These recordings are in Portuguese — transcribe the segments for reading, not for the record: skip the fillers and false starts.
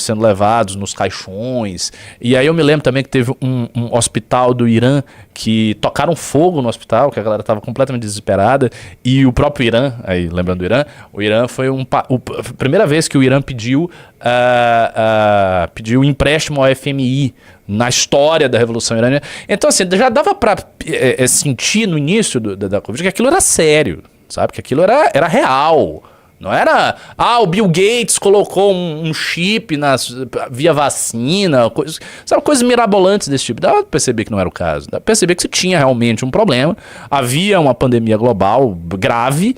sendo levados nos caixões. E aí eu me lembro também que teve um hospital do Irã que tocaram fogo no hospital, que a galera estava completamente desesperada. E o próprio Irã, aí lembrando do Irã, o Irã foi a primeira vez que o Irã pediu empréstimo ao FMI na história da Revolução Iraniana. Então, assim, já dava para sentir no início da Covid que aquilo era sério, sabe? Que aquilo era real. Não era, o Bill Gates colocou um chip via vacina, coisas mirabolantes desse tipo. Dá pra perceber que não era o caso. Dá pra perceber que se tinha realmente um problema, havia uma pandemia global grave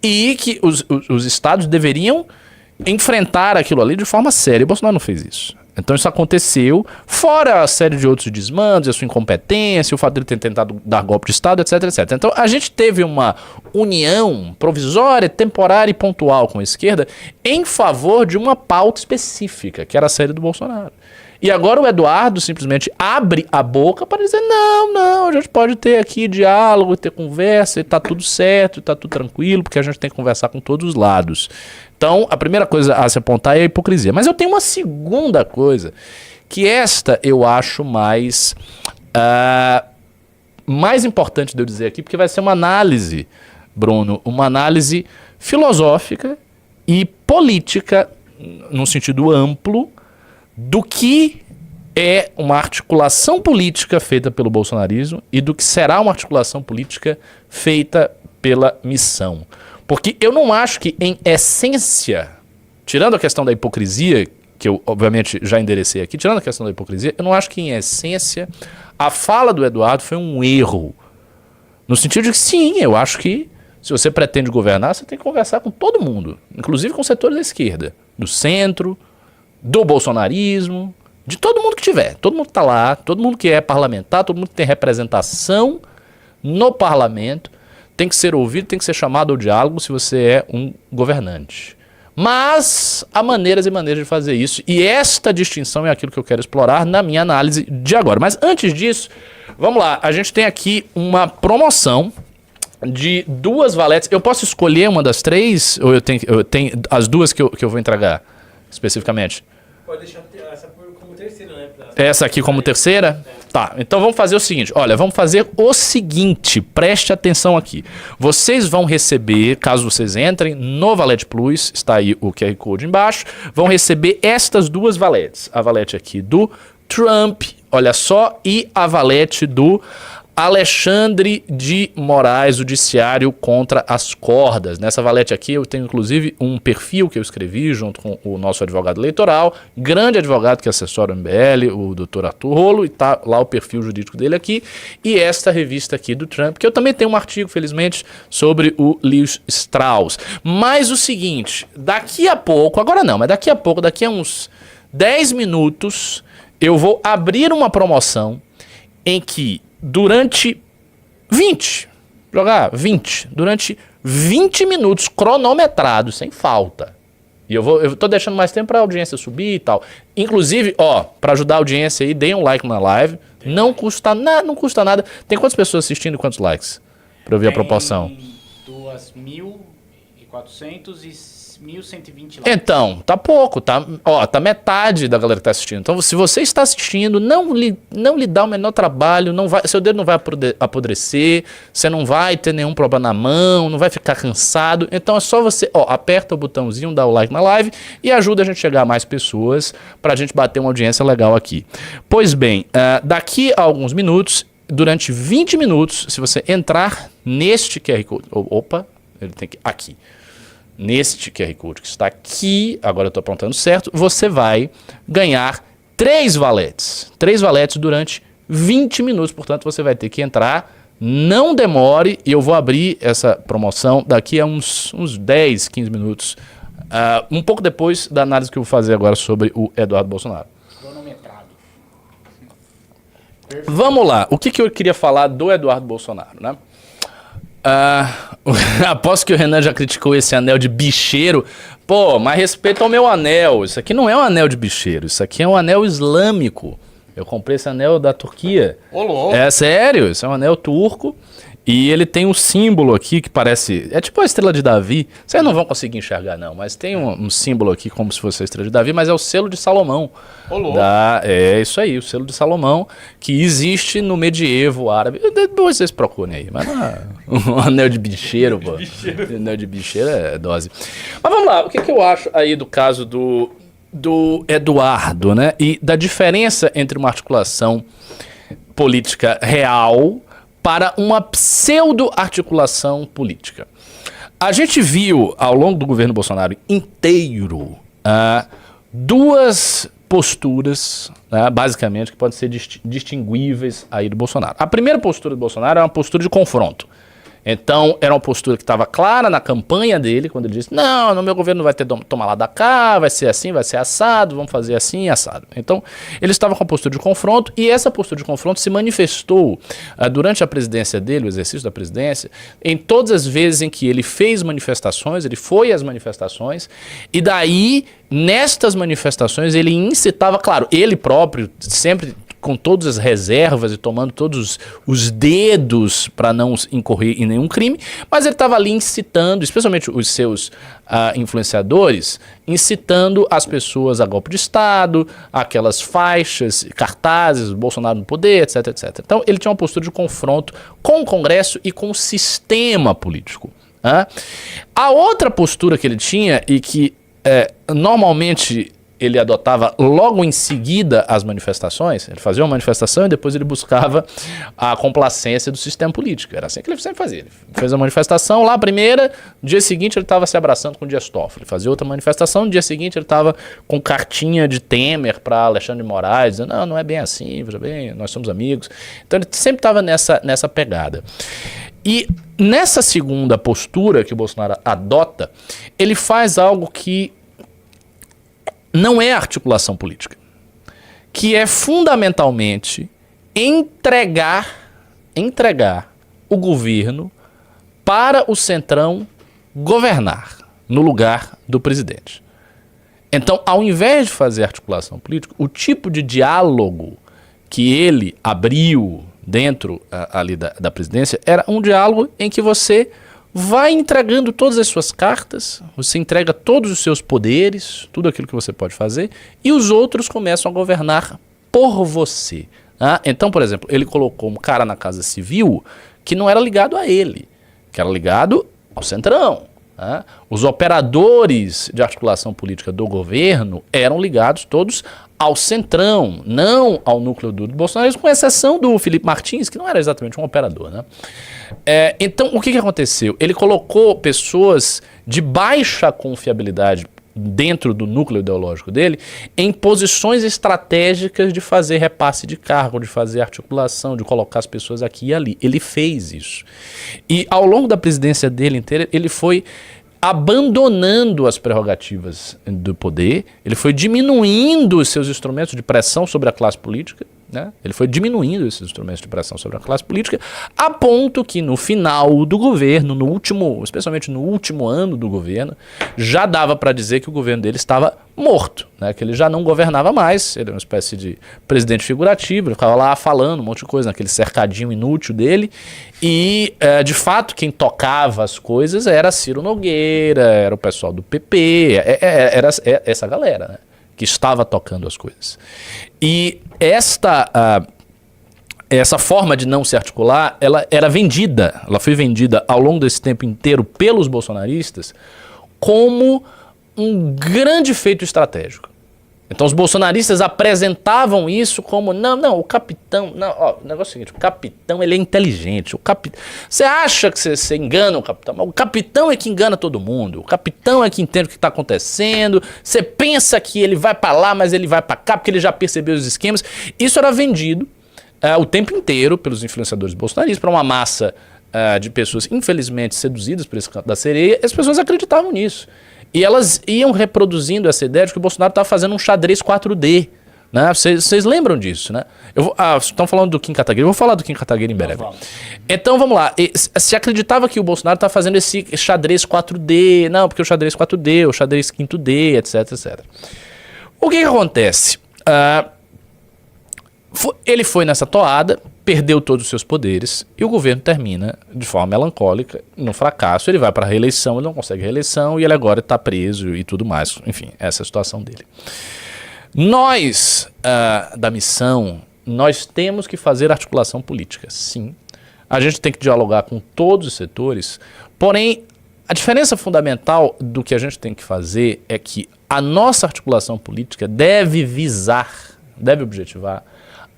e que os estados deveriam enfrentar aquilo ali de forma séria. E o Bolsonaro não fez isso. Então isso aconteceu, fora a série de outros desmandos, a sua incompetência, o fato de ele ter tentado dar golpe de Estado, etc, etc. Então a gente teve uma união provisória, temporária e pontual com a esquerda em favor de uma pauta específica, que era a série do Bolsonaro. E agora o Eduardo simplesmente abre a boca para dizer, não, a gente pode ter aqui diálogo, ter conversa, e tá tudo certo, tá tudo tranquilo, porque a gente tem que conversar com todos os lados. Então, a primeira coisa a se apontar é a hipocrisia. Mas eu tenho uma segunda coisa, que esta eu acho mais importante de eu dizer aqui, porque vai ser uma análise, Bruno, uma análise filosófica e política, num sentido amplo, do que é uma articulação política feita pelo bolsonarismo e do que será uma articulação política feita pela missão. Porque eu não acho que, em essência, tirando a questão da hipocrisia, que eu obviamente já enderecei aqui, tirando a questão da hipocrisia, eu não acho que, em essência, a fala do Eduardo foi um erro. No sentido de que, sim, eu acho que se você pretende governar, você tem que conversar com todo mundo, inclusive com setores da esquerda, do centro, do bolsonarismo, de todo mundo que tiver, todo mundo que está lá, todo mundo que é parlamentar, todo mundo que tem representação no parlamento, tem que ser ouvido, tem que ser chamado ao diálogo se você é um governante. Mas há maneiras e maneiras de fazer isso, e esta distinção é aquilo que eu quero explorar na minha análise de agora. Mas antes disso, vamos lá, a gente tem aqui uma promoção de 2 valetes. Eu posso escolher uma das 3, ou eu tenho as 2 que eu vou entregar especificamente? Pode deixar essa como terceira, né? Essa aqui como terceira? Tá, então vamos fazer o seguinte. Olha, vamos fazer o seguinte. Preste atenção aqui. Vocês vão receber, caso vocês entrem no Valete Plus, está aí o QR Code embaixo, vão receber estas 2 valetes. A valete aqui do Trump, olha só, e a valete do Alexandre de Moraes, o judiciário contra as cordas. Nessa valete aqui eu tenho inclusive um perfil que eu escrevi junto com o nosso advogado eleitoral, grande advogado que assessora o MBL, o Dr. Arthur Rolo, e tá lá o perfil jurídico dele aqui, e esta revista aqui do Trump, que eu também tenho um artigo, felizmente, sobre o Lewis Strauss. Mas o seguinte, daqui a pouco, agora não, mas daqui a pouco, daqui a uns 10 minutos, eu vou abrir uma promoção em que durante 20 minutos cronometrados, sem falta. E eu tô deixando mais tempo pra audiência subir e tal. Inclusive, pra ajudar a audiência aí, deem um like na live. Não custa nada. Tem quantas pessoas assistindo e quantos likes? Pra eu ver a proporção. 2.400 e 1.120 likes. Então, tá pouco, tá metade da galera que tá assistindo. Então, se você está assistindo, não lhe dá o menor trabalho, seu dedo não vai apodrecer, você não vai ter nenhum problema na mão, não vai ficar cansado. Então é só você, aperta o botãozinho, dá o like na live e ajuda a gente a chegar a mais pessoas pra gente bater uma audiência legal aqui. Pois bem, daqui a alguns minutos, durante 20 minutos, se você entrar neste QR Code, ele tem que aqui. Neste QR Code que está aqui, agora eu estou apontando certo, você vai ganhar 3 valetes. 3 valetes durante 20 minutos, portanto você vai ter que entrar, não demore, e eu vou abrir essa promoção daqui a uns 10, 15 minutos, um pouco depois da análise que eu vou fazer agora sobre o Eduardo Bolsonaro. Cronometrado. Vamos lá, o que eu queria falar do Eduardo Bolsonaro, né? Aposto que o Renan já criticou esse anel de bicheiro. Pô, mas respeito ao meu anel. Isso aqui não é um anel de bicheiro. Isso aqui é um anel islâmico. Eu comprei esse anel da Turquia. Ô, louco. É sério, isso é um anel turco. E ele tem um símbolo aqui que parece... É tipo a estrela de Davi. Vocês não vão conseguir enxergar, não. Mas tem um símbolo aqui como se fosse a estrela de Davi. Mas é o selo de Salomão. É isso aí, o selo de Salomão. Que existe no medievo árabe. Depois vocês procurem aí. Mas não é um anel de bicheiro, pô. Anel de bicheiro é dose. Mas vamos lá. O que eu acho aí do caso do Eduardo, né? E da diferença entre uma articulação política real para uma pseudo-articulação política. A gente viu, ao longo do governo Bolsonaro inteiro, duas posturas, basicamente, que podem ser distinguíveis aí do Bolsonaro. A primeira postura do Bolsonaro é uma postura de confronto. Então, era uma postura que estava clara na campanha dele, quando ele disse, não, no meu governo não vai ter tomar lá da cá, vai ser assim, vai ser assado, vamos fazer assim, assado. Então, ele estava com a postura de confronto, e essa postura de confronto se manifestou durante a presidência dele, o exercício da presidência, em todas as vezes em que ele fez manifestações, ele foi às manifestações, e daí, nestas manifestações, ele incitava, claro, ele próprio, sempre com todas as reservas e tomando todos os dedos para não incorrer em nenhum crime, mas ele estava ali incitando, especialmente os seus influenciadores, incitando as pessoas a golpe de Estado, aquelas faixas, cartazes, Bolsonaro no poder, etc, etc. Então ele tinha uma postura de confronto com o Congresso e com o sistema político. A outra postura que ele tinha e que normalmente ele adotava logo em seguida as manifestações, ele fazia uma manifestação e depois ele buscava a complacência do sistema político. Era assim que ele sempre fazia. Ele fez a manifestação lá, a primeira, no dia seguinte ele estava se abraçando com o Dias Toffoli. Ele fazia outra manifestação, no dia seguinte ele estava com cartinha de Temer para Alexandre de Moraes, dizendo, não é bem assim, veja bem, nós somos amigos. Então ele sempre estava nessa pegada. E nessa segunda postura que o Bolsonaro adota, ele faz algo que não é articulação política, que é fundamentalmente entregar o governo para o Centrão governar no lugar do presidente. Então, ao invés de fazer articulação política, o tipo de diálogo que ele abriu dentro ali da presidência era um diálogo em que você vai entregando todas as suas cartas, você entrega todos os seus poderes, tudo aquilo que você pode fazer, e os outros começam a governar por você. Então, por exemplo, ele colocou um cara na Casa Civil que não era ligado a ele, que era ligado ao Centrão. Os operadores de articulação política do governo eram ligados todos ao Centrão, não ao núcleo do Bolsonaro, com exceção do Felipe Martins, que não era exatamente um operador, né? Então, o que aconteceu? Ele colocou pessoas de baixa confiabilidade dentro do núcleo ideológico dele em posições estratégicas de fazer repasse de cargo, de fazer articulação, de colocar as pessoas aqui e ali. Ele fez isso. E ao longo da presidência dele inteira, ele foi abandonando as prerrogativas do poder, ele foi diminuindo os seus instrumentos de pressão sobre a classe política, né? Ele foi diminuindo esses instrumentos de pressão sobre a classe política, a ponto que no final do governo, especialmente no último ano do governo, já dava para dizer que o governo dele estava morto, né? Que ele já não governava mais, ele era uma espécie de presidente figurativo, ele ficava lá falando um monte de coisa naquele cercadinho inútil dele, e de fato quem tocava as coisas era Ciro Nogueira, era o pessoal do PP, era essa galera, né? Que estava tocando as coisas. E essa forma de não se articular, ela foi vendida ao longo desse tempo inteiro pelos bolsonaristas como um grande feito estratégico. Então os bolsonaristas apresentavam isso como, o capitão, o negócio é o seguinte, o capitão ele é inteligente, você acha que você engana o capitão, mas o capitão é que engana todo mundo, o capitão é que entende o que está acontecendo, você pensa que ele vai para lá, mas ele vai para cá, porque ele já percebeu os esquemas. Isso era vendido o tempo inteiro pelos influenciadores bolsonaristas para uma massa de pessoas infelizmente seduzidas por esse canto da sereia, as pessoas acreditavam nisso. E elas iam reproduzindo essa ideia de que o Bolsonaro estava fazendo um xadrez 4D. Né? Vocês lembram disso, né? Estão falando do Kim Kataguiri, eu vou falar do Kim Kataguiri em breve. Então vamos lá, se acreditava que o Bolsonaro estava fazendo esse xadrez 4D, não, porque o xadrez 4D, o xadrez 5D, etc, etc. O que acontece? Ele foi nessa toada, perdeu todos os seus poderes e o governo termina de forma melancólica, no fracasso. Ele vai para a reeleição, ele não consegue reeleição e ele agora está preso e tudo mais. Enfim, essa é a situação dele. Nós, da missão, nós temos que fazer articulação política, sim. A gente tem que dialogar com todos os setores, porém, a diferença fundamental do que a gente tem que fazer é que a nossa articulação política deve objetivar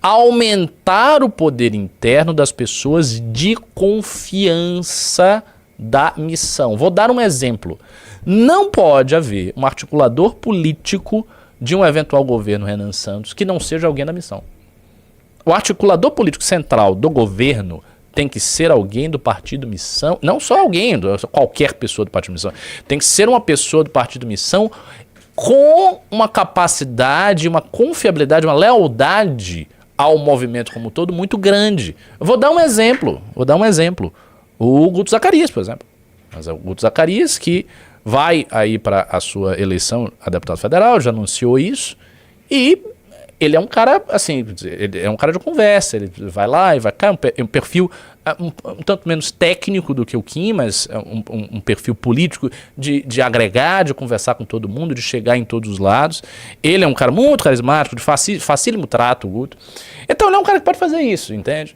aumentar o poder interno das pessoas de confiança da missão. Vou dar um exemplo. Não pode haver um articulador político de um eventual governo Renan Santos que não seja alguém da missão. O articulador político central do governo tem que ser alguém do Partido Missão, não só alguém, qualquer pessoa do Partido Missão, tem que ser uma pessoa do Partido Missão com uma capacidade, uma confiabilidade, uma lealdade ao movimento como um todo muito grande. Eu vou dar um exemplo. O Guto Zacarias, por exemplo. Mas é o Guto Zacarias que vai aí para a sua eleição a deputado federal, já anunciou isso, e ele é um cara, assim, ele é um cara de conversa, ele vai lá e vai cá, um perfil um tanto menos técnico do que o Kim, mas um perfil político de agregar, de conversar com todo mundo, de chegar em todos os lados. Ele é um cara muito carismático, de facílimo trato, o Guto. Então ele é um cara que pode fazer isso, entende?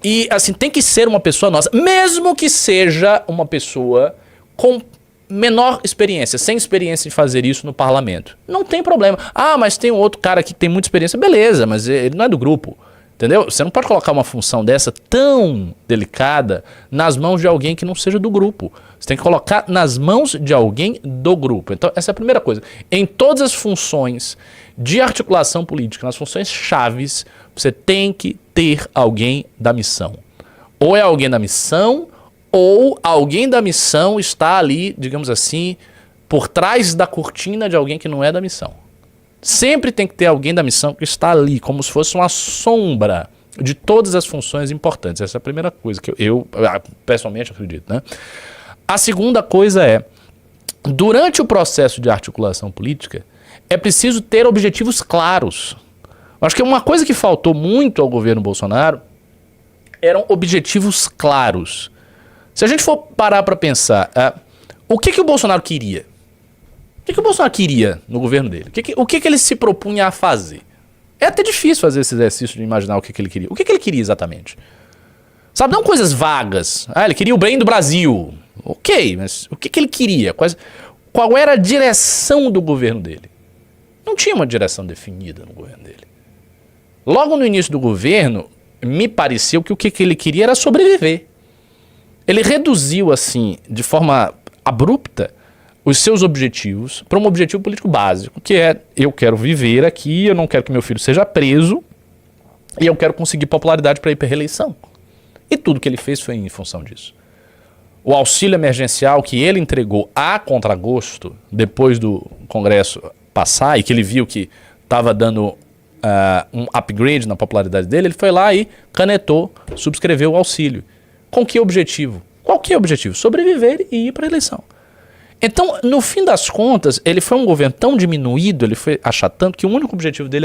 E, assim, tem que ser uma pessoa nossa, mesmo que seja uma pessoa com menor experiência, sem experiência de fazer isso no parlamento. Não tem problema. Ah, mas tem um outro cara aqui que tem muita experiência. Beleza, mas ele não é do grupo. Entendeu? Você não pode colocar uma função dessa tão delicada nas mãos de alguém que não seja do grupo. Você tem que colocar nas mãos de alguém do grupo. Então, essa é a primeira coisa. Em todas as funções de articulação política, nas funções chaves, você tem que ter alguém da missão. Ou é alguém da missão, ou alguém da missão está ali, digamos assim, por trás da cortina de alguém que não é da missão. Sempre tem que ter alguém da missão que está ali, como se fosse uma sombra de todas as funções importantes. Essa é a primeira coisa que eu pessoalmente acredito, né? A segunda coisa é, durante o processo de articulação política, é preciso ter objetivos claros. Acho que uma coisa que faltou muito ao governo Bolsonaro eram objetivos claros. Se a gente for parar para pensar, o que o Bolsonaro queria? O que o Bolsonaro queria no governo dele? O que ele se propunha a fazer? É até difícil fazer esse exercício de imaginar o que ele queria. O que ele queria exatamente? Sabe, não coisas vagas. Ele queria o bem do Brasil. Ok, mas o que ele queria? Qual era a direção do governo dele? Não tinha uma direção definida no governo dele. Logo no início do governo, me pareceu que o que ele queria era sobreviver. Ele reduziu, assim, de forma abrupta, os seus objetivos para um objetivo político básico, que é: eu quero viver aqui, eu não quero que meu filho seja preso, e eu quero conseguir popularidade para ir para a reeleição. E tudo que ele fez foi em função disso. O auxílio emergencial que ele entregou a contragosto, depois do Congresso passar, e que ele viu que estava dando um upgrade na popularidade dele, ele foi lá e canetou, subscreveu o auxílio. Com que objetivo? Qual que é o objetivo? Sobreviver e ir para a eleição. Então, no fim das contas, ele foi um governo tão diminuído, ele foi achatando, que o único objetivo dele era